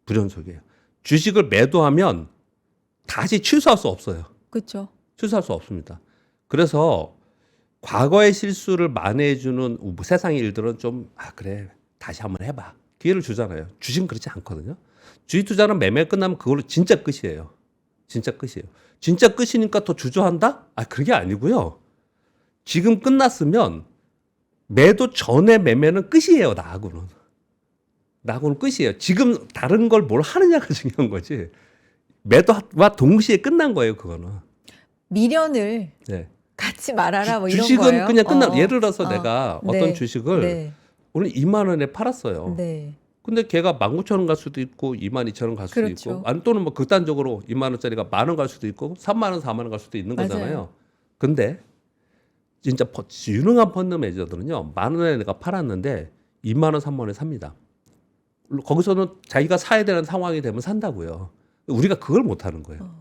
불연속이에요. 주식을 매도하면 다시 취소할 수 없어요. 그렇죠. 취소할 수 없습니다. 그래서 과거의 실수를 만회해주는 세상의 일들은 좀 그래 다시 한번 해봐 기회를 주잖아요. 주식은 그렇지 않거든요. 주식 투자는 매매 끝나면 그걸로 진짜 끝이에요. 진짜 끝이에요. 진짜 끝이니까 더 주저한다? 그게 아니고요. 지금 끝났으면 매도 전에 매매는 끝이에요. 나하고는 끝이에요. 지금 다른 걸 뭘 하느냐가 중요한 거지. 매도와 동시에 끝난 거예요. 그거는. 미련을 네. 갖지 말아라 뭐 이런 주식은 거예요. 그냥 예를 들어서 내가 네. 어떤 주식을 네. 오늘 2만 원에 팔았어요. 네. 근데 걔가 19,000원 갈 수도 있고 22,000원 갈 수도 그렇죠. 있고 또는 뭐 극단적으로 2만 원짜리가 10,000원 갈 수도 있고 3만 원, 4만 원 갈 수도 있는 맞아요. 거잖아요. 근데 진짜 유능한 펀드 매니저들은요. 10,000원에 내가 팔았는데 2만 원, 3만 원에 삽니다. 거기서는 자기가 사야 되는 상황이 되면 산다고요. 우리가 그걸 못 하는 거예요.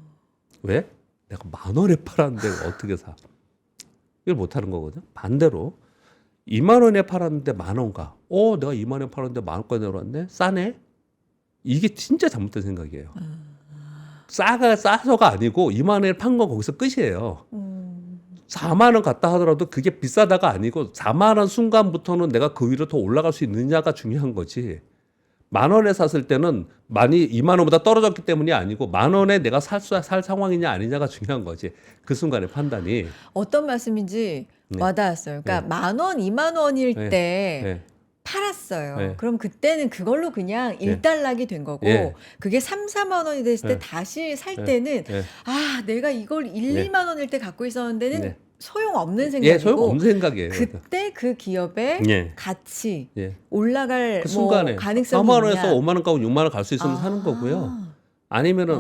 왜? 내가 10,000원에 팔았는데 어떻게 사? 이걸 못 하는 거거든요. 반대로 2만 원에 팔았는데 10,000원가. 내가 2만 원에 팔았는데 10,000원까지 내려왔네? 싸네? 이게 진짜 잘못된 생각이에요. 싸서가 아니고 2만 원에 판 건 거기서 끝이에요. 4만 원 갔다 하더라도 그게 비싸다가 아니고 4만 원 순간부터는 내가 그 위로 더 올라갈 수 있느냐가 중요한 거지. 10,000원에 샀을 때는 많이 2만 원보다 떨어졌기 때문이 아니고 10,000원에 내가 살 상황이냐 아니냐가 중요한 거지. 그 순간의 판단이. 어떤 말씀인지 와닿았어요. 그러니까 10,000원, 2만 원일 때 팔았어요. 네. 그럼 그때는 그걸로 그냥 일단락이 된 거고 그게 3, 4만 원이 됐을 때 다시 살 때는 내가 이걸 1, 2만 원일 때 갖고 있었는데는 소용없는 생각이고 소용없는 생각이에요. 그때 그 기업의 가치 올라갈 그 순간에 가능성이 4만 원에서 있냐. 5만 원 가고 6만 원 갈 수 있으면 사는 거고요. 아니면은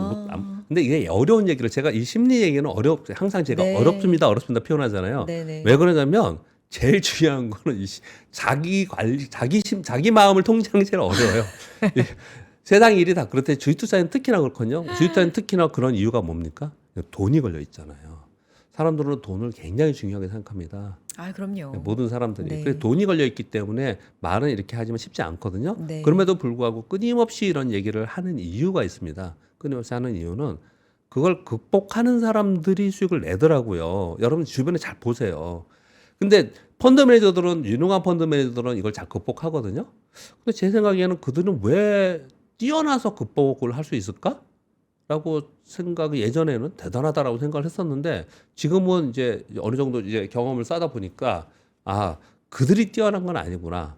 근데 이게 어려운 얘기를 제가 이 심리 얘기는 항상 제가 어렵습니다 표현하잖아요. 네네. 왜 그러냐면 제일 중요한 거는 자기 관리, 자기 마음을 통제하는 게 제일 어려워요. 세상 일이 다 그렇대. 주식 투자는 특히나 그렇거든요. 주식 투자는 특히나 그런 이유가 뭡니까? 돈이 걸려 있잖아요. 사람들은 돈을 굉장히 중요하게 생각합니다. 그럼요. 모든 사람들이. 네. 그래서 돈이 걸려 있기 때문에 말은 이렇게 하지만 쉽지 않거든요. 네. 그럼에도 불구하고 끊임없이 이런 얘기를 하는 이유가 있습니다. 끊임없이 하는 이유는 그걸 극복하는 사람들이 수익을 내더라고요. 여러분 주변에 잘 보세요. 근데 펀드 매니저들은 유능한 펀드 매니저들은 이걸 잘 극복하거든요. 근데 제 생각에는 그들은 왜 뛰어나서 극복을 할 수 있을까? 라고 생각이 예전에는 대단하다라고 생각을 했었는데 지금은 이제 어느 정도 이제 경험을 쌓다 보니까 아, 그들이 뛰어난 건 아니구나.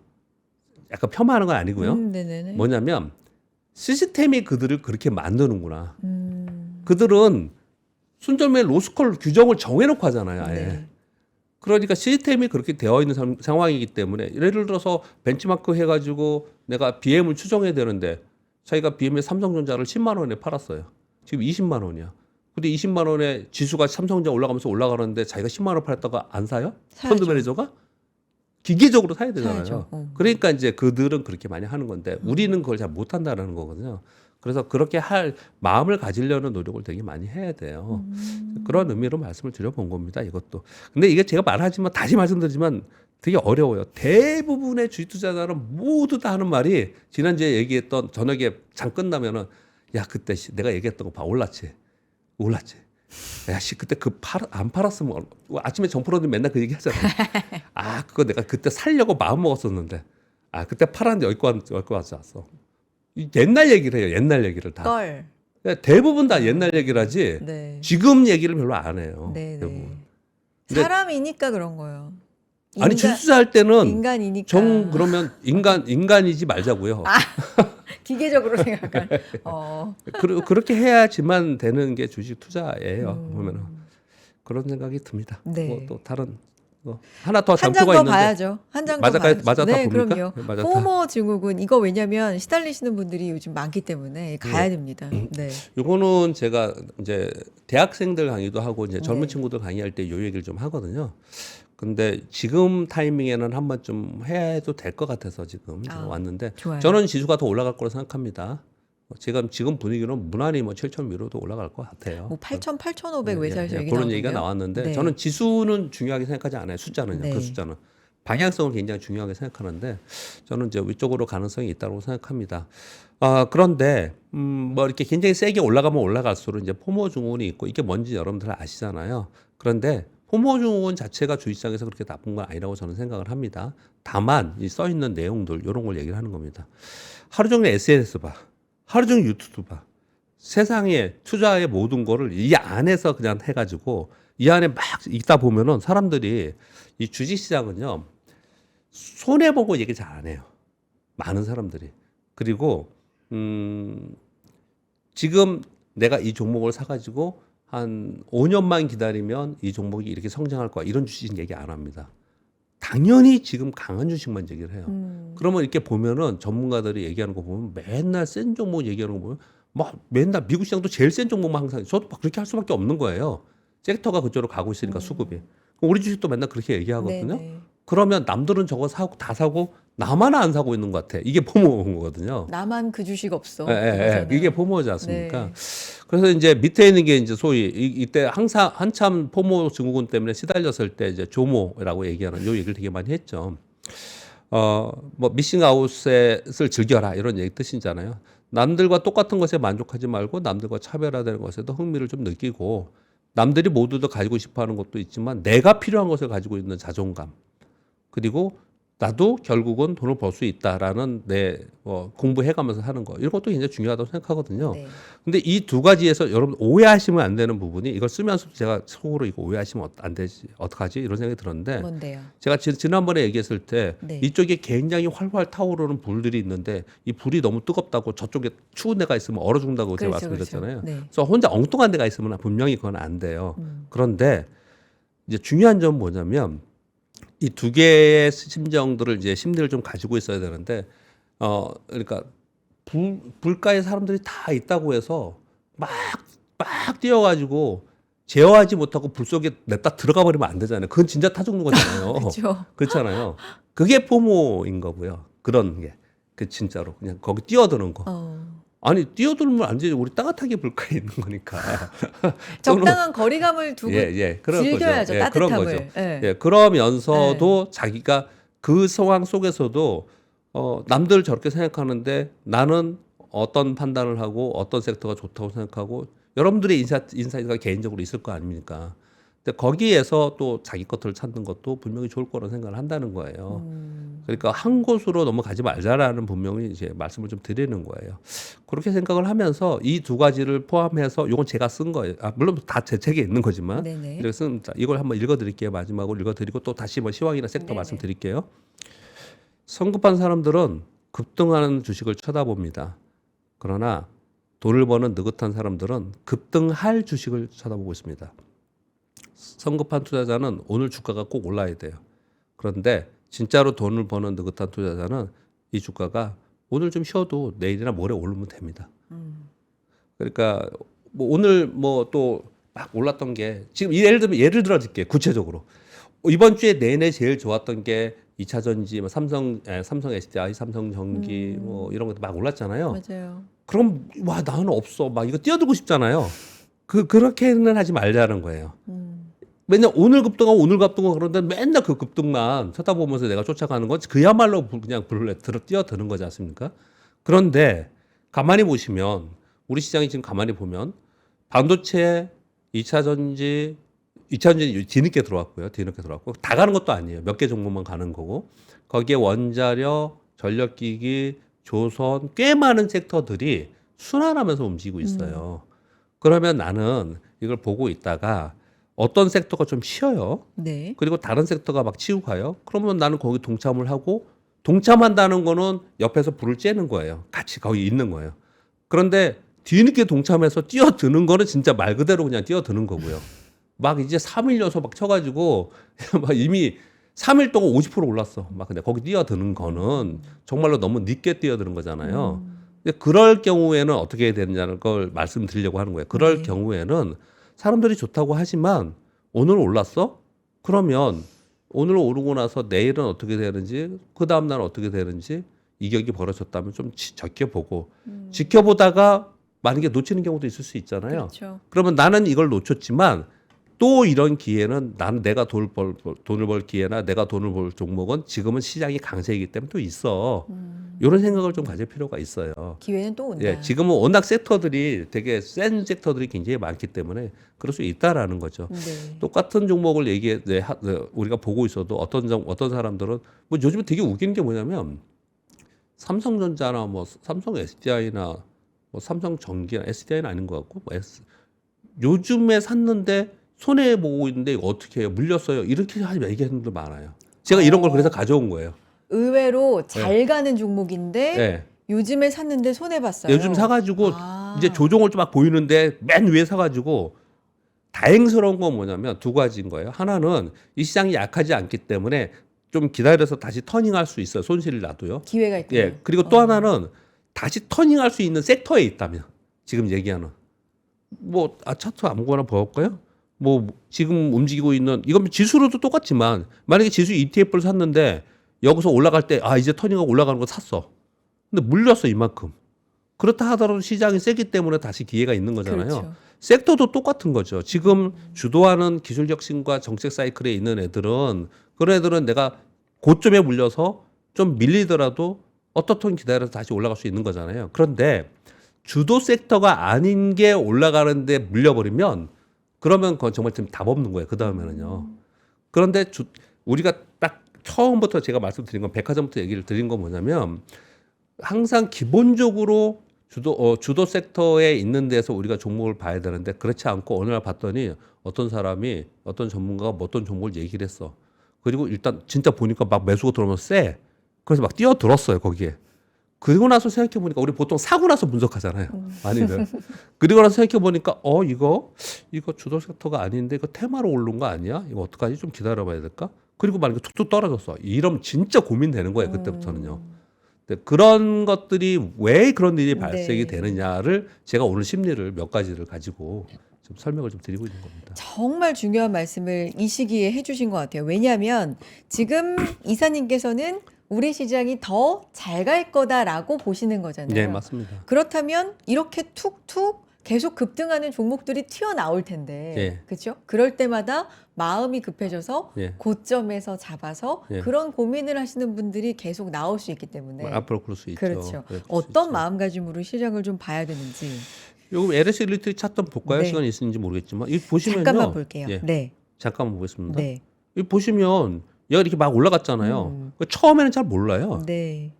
약간 폄하하는 건 아니고요. 네네네. 뭐냐면 시스템이 그들을 그렇게 만드는구나. 그들은 순전히 로스쿨 규정을 정해놓고 하잖아요. 아예. 네. 그러니까 시스템이 그렇게 되어 있는 상황이기 때문에 예를 들어서 벤치마크 해가지고 내가 BM을 추정해야 되는데 자기가 BM의 삼성전자를 10만 원에 팔았어요. 지금 20만 원이야. 근데 20만 원에 지수가 삼성전자 올라가면서 올라가는데 자기가 10만 원 팔았다가 안 사요? 사야죠. 펀드 매니저가? 기계적으로 사야 되잖아요. 사야죠. 그러니까 이제 그들은 그렇게 많이 하는 건데 우리는 그걸 잘 못한다는 거거든요. 그래서 그렇게 할 마음을 가지려는 노력을 되게 많이 해야 돼요. 그런 의미로 말씀을 드려본 겁니다. 이것도. 근데 이게 제가 말하지만 다시 말씀드리지만 되게 어려워요. 대부분의 주식 투자자는 모두 다 하는 말이 지난주에 얘기했던 저녁에 장 끝나면은 야 그때 내가 얘기했던 거 봐 올랐지. 야씨 그때 안 팔았으면 아침에 정프로님 맨날 그 얘기 하잖아요. 아 그거 내가 그때 살려고 마음 먹었었는데 아 그때 팔았는데 여기까지 왔어. 옛날 얘기를 해요. 옛날 얘기를 다. 걸. 대부분 다 옛날 얘기를 하지. 네. 지금 얘기를 별로 안 해요. 네네. 대부분. 근데- 사람이니까 그런 거예요. 아니 주식투자 할 때는 인간이니까. 그러면 인간이지 말자고요. 기계적으로 생각한. 그렇게 해야지만 되는 게 주식 투자예요. 보면은 그런 생각이 듭니다. 네. 또 다른 하나 더 한 장 장표가 더 있는데 봐야죠. 한 장 더 봐야죠. 맞았다 네, 봅니까? 그럼요. 네, 맞았다. 포모 증후군 이거 왜냐면 시달리시는 분들이 요즘 많기 때문에 가야 됩니다. 네. 요거는 제가 이제 대학생들 강의도 하고 이제 젊은 네. 친구들 강의할 때 요 얘기를 좀 하거든요. 근데 지금 타이밍에는 한 번쯤 해도 될 것 같아서 지금 왔는데 좋아요. 저는 지수가 더 올라갈 거라 생각합니다. 지금 분위기는 무난히 7,000 위로도 올라갈 것 같아요. 뭐 8,000, 8,500 외사에서 얘기 그런 나오던데요. 얘기가 나왔는데 네. 저는 지수는 중요하게 생각하지 않아요. 숫자는요. 네. 그 숫자는 방향성을 굉장히 중요하게 생각하는데 저는 이제 위쪽으로 가능성이 있다고 생각합니다. 그런데 뭐 이렇게 굉장히 세게 올라가면 올라갈수록 이제 포모 증후군이 있고 이게 뭔지 여러분들 아시잖아요. 그런데 포모 증후군 자체가 주식시장에서 그렇게 나쁜 건 아니라고 저는 생각을 합니다. 다만 이 써 있는 내용들 이런 걸 얘기를 하는 겁니다. 하루 종일 SNS 봐. 하루 종일 유튜브 봐. 세상에 투자의 모든 거를 이 안에서 그냥 해가지고 이 안에 막 있다 보면은 사람들이 이 주식시장은요 손해보고 얘기 잘 안 해요. 많은 사람들이. 그리고 지금 내가 이 종목을 사가지고 한 5년만 기다리면 이 종목이 이렇게 성장할 거야. 이런 주식 얘기 안 합니다. 당연히 지금 강한 주식만 얘기를 해요. 그러면 이렇게 보면은 전문가들이 얘기하는 거 보면 맨날 센 종목 얘기하는 거 보면 막 맨날 미국 시장도 제일 센 종목만 항상 저도 막 그렇게 할 수밖에 없는 거예요. 섹터가 그쪽으로 가고 있으니까 수급이. 그럼 우리 주식도 맨날 그렇게 얘기하거든요. 네네. 그러면 남들은 저거 사고 다 사고 나만 안 사고 있는 것 같아. 이게 포모인 거거든요. 나만 그 주식 없어. 이게 포모지 않습니까? 네. 그래서 이제 밑에 있는 게 이제 소위 이때 항상 한참 포모 증후군 때문에 시달렸을 때 이제 조모라고 얘기하는 요 얘기를 되게 많이 했죠. 뭐 미싱 아웃을 즐겨라 이런 얘기 뜻이잖아요. 남들과 똑같은 것에 만족하지 말고 남들과 차별화되는 것에도 흥미를 좀 느끼고 남들이 모두 다 가지고 싶어하는 것도 있지만 내가 필요한 것을 가지고 있는 자존감 그리고 나도 결국은 돈을 벌 수 있다라는 내 공부해가면서 하는 거 이런 것도 굉장히 중요하다고 생각하거든요. 네. 근데 이 두 가지에서 여러분 오해하시면 안 되는 부분이 이걸 쓰면서 제가 속으로 이거 오해하시면 안 되지 어떡하지 이런 생각이 들었는데 뭔데요? 제가 지난번에 얘기했을 때 네. 이쪽에 굉장히 활활 타오르는 불들이 있는데 이 불이 너무 뜨겁다고 저쪽에 추운 데가 있으면 얼어 죽는다고 제가 말씀드렸잖아요. 네. 그래서 혼자 엉뚱한 데가 있으면 분명히 그건 안 돼요. 그런데 이제 중요한 점은 뭐냐면 이 두 개의 심정들을 이제 심리를 좀 가지고 있어야 되는데 그러니까 불가에 사람들이 다 있다고 해서 막 뛰어가지고 제어하지 못하고 불 속에 냈다 들어가 버리면 안 되잖아요. 그건 진짜 타죽는 거잖아요. 그렇죠. 그렇잖아요. 그게 포모인 거고요. 그런 게. 그 진짜로 그냥 거기 뛰어드는 거. 아니 뛰어들면 안 되지. 우리 따뜻하게 불가에 있는 거니까. 적당한 거리감을 두고 그런 즐겨야죠. 거죠. 따뜻함을. 그런 거죠. 예. 그러면서도 자기가 그 상황 속에서도 남들 저렇게 생각하는데 나는 어떤 판단을 하고 어떤 섹터가 좋다고 생각하고 여러분들의 인사이트가 개인적으로 있을 거 아닙니까? 근데 거기에서 또 자기 것들을 찾는 것도 분명히 좋을 거라는 생각을 한다는 거예요. 그러니까 한 곳으로 넘어가지 말자라는 분명히 이제 말씀을 좀 드리는 거예요. 그렇게 생각을 하면서 이 두 가지를 포함해서 이건 제가 쓴 거예요. 물론 다 제 책에 있는 거지만 네네. 이렇게 쓴 이걸 한번 읽어드릴게요. 마지막으로 읽어드리고 또 다시 뭐 시황이나 섹터 네네. 말씀드릴게요. 성급한 사람들은 급등하는 주식을 쳐다봅니다. 그러나 돈을 버는 느긋한 사람들은 급등할 주식을 쳐다보고 있습니다. 성급한 투자자는 오늘 주가가 꼭 올라야 돼요. 그런데 진짜로 돈을 버는 느긋한 투자자는 이 주가가 오늘 좀 쉬어도 내일이나 모레 오르면 됩니다. 그러니까 뭐 오늘 뭐 또 막 올랐던 게 지금 예를 들어 드릴게요. 구체적으로 이번 주에 내내 제일 좋았던 게 2차 전지, 뭐 삼성 SDI, 삼성전기 뭐 이런 것도 막 올랐잖아요. 맞아요. 그럼 와 나는 없어 막 이거 뛰어들고 싶잖아요. 그렇게는 하지 말자는 거예요. 맨날 오늘 급등하고 오늘 급등하고 그런데 맨날 그 급등만 쳐다보면서 내가 쫓아가는 건 그야말로 그냥 뛰어드는 거지 않습니까? 그런데 가만히 보시면 우리 시장이 지금 가만히 보면 반도체, 2차 전지 뒤늦게 들어왔고요. 뒤늦게 들어왔고 다 가는 것도 아니에요. 몇 개 종목만 가는 거고 거기에 원자력, 전력기기, 조선 꽤 많은 섹터들이 순환하면서 움직이고 있어요. 그러면 나는 이걸 보고 있다가 어떤 섹터가 좀 쉬어요. 네. 그리고 다른 섹터가 막 치고 가요. 그러면 나는 거기 동참을 하고 동참한다는 거는 옆에서 불을 쬐는 거예요. 같이 거기 있는 거예요. 그런데 뒤늦게 동참해서 뛰어드는 거는 진짜 말 그대로 그냥 뛰어드는 거고요. 막 이제 3일 연속 막 쳐가지고 막 이미 3일 동안 50% 올랐어. 막 근데 거기 뛰어드는 거는 정말로 너무 늦게 뛰어드는 거잖아요. 근데 그럴 경우에는 어떻게 해야 되느냐는 걸 말씀드리려고 하는 거예요. 그럴 네. 경우에는 사람들이 좋다고 하지만 오늘 올랐어? 그러면 오늘 오르고 나서 내일은 어떻게 되는지 그 다음 날은 어떻게 되는지 이격이 벌어졌다면 좀 지켜보고 지켜보다가 만약에 놓치는 경우도 있을 수 있잖아요. 그렇죠. 그러면 나는 이걸 놓쳤지만 또 이런 기회는 나는 내가 돈을 벌 기회나 내가 돈을 벌 종목은 지금은 시장이 강세이기 때문에 또 있어. 이런 생각을 좀 가질 필요가 있어요. 기회는 또 온다. 예, 지금은 워낙 섹터들이 되게 센 섹터들이 굉장히 많기 때문에 그럴 수 있다라는 거죠. 네. 똑같은 종목을 우리가 보고 있어도 어떤 사람들은 뭐 요즘에 되게 웃기는 게 뭐냐면 삼성전자나 뭐 삼성 SDI나 뭐 삼성전기나 SDI는 아닌 것 같고 뭐 요즘에 샀는데 손해 보고 있는데 이거 어떻게 해요? 물렸어요. 이렇게 얘기하는 분들 많아요. 제가 이런 걸 그래서 가져온 거예요. 의외로 잘 가는 종목인데 네. 요즘에 샀는데 손해 봤어요. 요즘 사가지고 이제 조정을 좀 막 보이는데 맨 위에 사가지고 다행스러운 건 뭐냐면 두 가지인 거예요. 하나는 이 시장이 약하지 않기 때문에 좀 기다려서 다시 터닝할 수 있어요. 손실을 놔도요. 기회가 있군요. 예. 그리고 또 하나는 다시 터닝할 수 있는 섹터에 있다면 지금 얘기하는 뭐 차트 아무거나 볼까요? 뭐 지금 움직이고 있는 이건 지수로도 똑같지만 만약에 지수 ETF를 샀는데 여기서 올라갈 때 이제 터닝하고 올라가는 거 샀어. 근데 물렸어 이만큼. 그렇다 하더라도 시장이 세기 때문에 다시 기회가 있는 거잖아요. 그렇죠. 섹터도 똑같은 거죠. 지금 주도하는 기술 혁신과 정책 사이클에 있는 애들은 그런 애들은 내가 고점에 물려서 좀 밀리더라도 어떻든 기다려서 다시 올라갈 수 있는 거잖아요. 그런데 주도 섹터가 아닌 게 올라가는데 물려버리면 그러면 그건 정말 지금 답 없는 거예요. 그 다음에는요. 그런데 우리가 딱 처음부터 제가 말씀드린 건 백화점부터 얘기를 드린 건 뭐냐면 항상 기본적으로 주도 섹터에 있는 데서 우리가 종목을 봐야 되는데 그렇지 않고 어느 날 봤더니 어떤 사람이 어떤 전문가가 뭐 어떤 종목을 얘기를 했어. 그리고 일단 진짜 보니까 막 매수가 들어오면서 세. 그래서 막 뛰어들었어요 거기에. 그리고 나서 생각해 보니까 우리 보통 사고 나서 분석하잖아요. 많이들. 그리고 나서 생각해 보니까 이거 주도 섹터가 아닌데 이거 테마로 오른 거 아니야? 이거 어떡하지? 좀 기다려 봐야 될까? 그리고 만약에 툭툭 떨어졌어. 이러면 진짜 고민되는 거예요. 그때부터는요. 근데 그런 것들이 왜 그런 일이 발생이 되느냐를 제가 오늘 심리를 몇 가지를 가지고 좀 설명을 좀 드리고 있는 겁니다. 정말 중요한 말씀을 이 시기에 해주신 것 같아요. 왜냐하면 지금 이사님께서는 우리 시장이 더 잘 갈 거다라고 보시는 거잖아요. 네, 맞습니다. 그렇다면 이렇게 툭툭 계속 급등하는 종목들이 튀어나올 텐데, 예. 그렇죠? 그럴 때마다 마음이 급해져서 예. 고점에서 잡아서 예. 그런 고민을 하시는 분들이 계속 나올 수 있기 때문에 앞으로 그럴 수 있죠. 그렇죠. 그럴 수 어떤 있죠. 마음가짐으로 시장을 좀 봐야 되는지. 요금 LS 일리트 차트 볼까요? 네. 시간이 있는지 모르겠지만 이 보시면요. 잠깐만 볼게요. 예, 네. 잠깐만 보겠습니다. 네. 이 보시면 얘가 이렇게 막 올라갔잖아요. 처음에는 잘 몰라요. 네.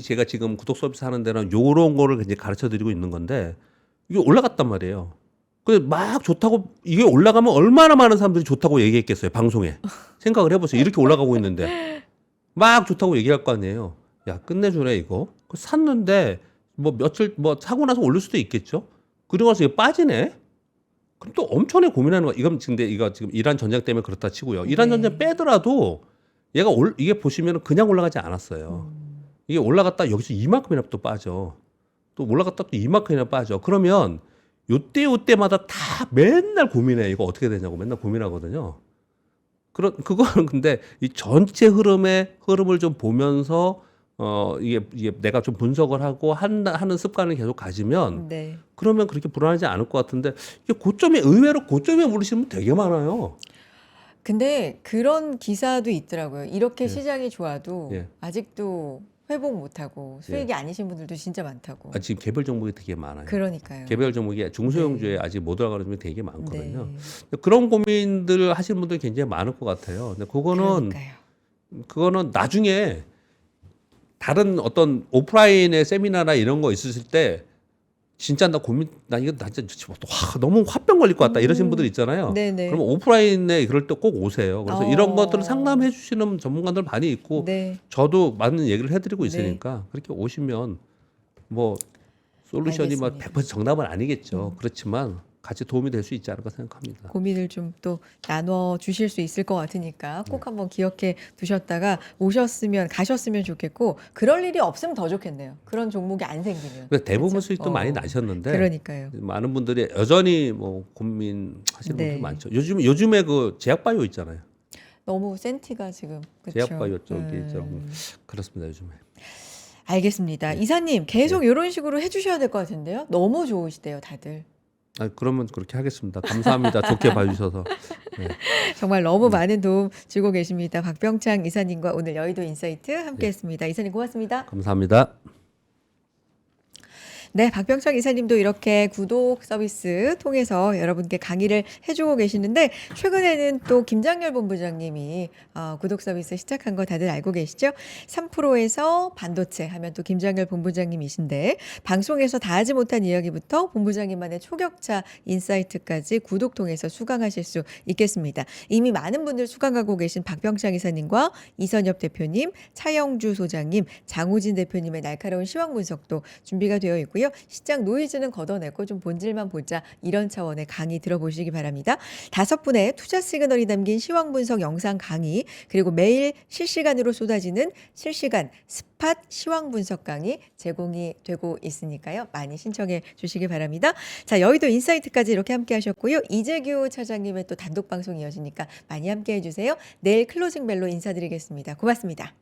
제가 지금 구독 서비스 하는 데는 요런 거를 이제 가르쳐 드리고 있는 건데 이게 올라갔단 말이에요. 근데 막 좋다고 이게 올라가면 얼마나 많은 사람들이 좋다고 얘기했겠어요. 방송에. 생각을 해보세요. 이렇게 올라가고 있는데 막 좋다고 얘기할 거 아니에요. 야, 끝내주네 이거. 샀는데 뭐 며칠 뭐 사고 나서 올릴 수도 있겠죠. 그리고 나서 이게 빠지네. 그럼 또 엄청나게 고민하는 거야. 근데 이거 지금 이란 전쟁 때문에 그렇다 치고요. 이란 네. 전쟁 빼더라도 얘가 이게 보시면 그냥 올라가지 않았어요. 이게 올라갔다 여기서 이만큼이나 또 빠져. 또 올라갔다 또 이만큼이나 빠져. 그러면 요때마다 다 맨날 고민해. 이거 어떻게 되냐고 맨날 고민하거든요. 그거는 근데 이 전체 흐름을 좀 보면서 이게 내가 좀 분석을 하고 하는 습관을 계속 가지면 네. 그러면 그렇게 불안하지 않을 것 같은데 이게 의외로 고점에 오르시는 분 되게 많아요. 근데 그런 기사도 있더라고요. 이렇게 예. 시장이 좋아도 예. 아직도 회복 못하고 수익이 아니신 분들도 진짜 많다고. 지금 개별 종목이 되게 많아요. 그러니까요. 개별 종목이 중소형주에 네. 아직 못 들어가는 종목이 되게 많거든요. 네. 근데 그런 고민들 하시는 분들이 굉장히 많을 것 같아요. 근데 그러니까요. 그거는 나중에 다른 어떤 오프라인의 세미나나 이런 거 있으실 때 진짜 나 이거 나 진짜 너무 화병 걸릴 것 같다 이러신 분들 있잖아요. 네네. 그러면 오프라인에 그럴 때 꼭 오세요. 그래서 이런 것들을 어. 상담해 주시는 전문가들 많이 있고 네. 저도 많은 얘기를 해드리고 있으니까 그렇게 오시면 뭐 솔루션이 뭐 알겠습니다. 100% 정답은 아니겠죠. 그렇지만 같이 도움이 될 수 있지 않을까 생각합니다. 고민을 좀 또 나눠 주실 수 있을 것 같으니까 네. 꼭 한번 기억해 두셨다가 가셨으면 좋겠고 그럴 일이 없으면 더 좋겠네요. 그런 종목이 안 생기면. 근데 대부분 그렇죠? 수익도 많이 나셨는데 그러니까요. 많은 분들이 여전히 뭐 고민하시는 네. 분들 많죠. 요즘에 그 제약바이오 있잖아요. 너무 센티가 지금 그렇죠. 제약바이오 쪽이 좀 그렇습니다. 요즘에. 알겠습니다. 네. 이사님 계속 이런 식으로 해주셔야 될 것 같은데요. 너무 좋으시대요, 다들. 그러면 그렇게 하겠습니다. 감사합니다. 좋게 봐주셔서. 네. 정말 너무 많은 도움 주고 계십니다. 박병창 이사님과 오늘 여의도 인사이트 함께했습니다. 이사님 고맙습니다. 감사합니다. 네, 박병창 이사님도 이렇게 구독 서비스 통해서 여러분께 강의를 해주고 계시는데 최근에는 또 김장열 본부장님이 구독 서비스 시작한 거 다들 알고 계시죠? 3프로에서 반도체 하면 또 김장열 본부장님이신데 방송에서 다 하지 못한 이야기부터 본부장님만의 초격차 인사이트까지 구독 통해서 수강하실 수 있겠습니다. 이미 많은 분들 수강하고 계신 박병창 이사님과 이선엽 대표님, 차영주 소장님, 장우진 대표님의 날카로운 시황 분석도 준비가 되어 있고요. 시장 노이즈는 걷어내고 좀 본질만 보자 이런 차원의 강의 들어보시기 바랍니다. 5분의 투자 시그널이 담긴 시황 분석 영상 강의 그리고 매일 실시간으로 쏟아지는 실시간 스팟 시황 분석 강의 제공이 되고 있으니까요. 많이 신청해 주시기 바랍니다. 자, 여의도 인사이트까지 이렇게 함께 하셨고요. 이재규 차장님의 또 단독 방송이 이어지니까 많이 함께 해주세요. 내일 클로징 벨로 인사드리겠습니다. 고맙습니다.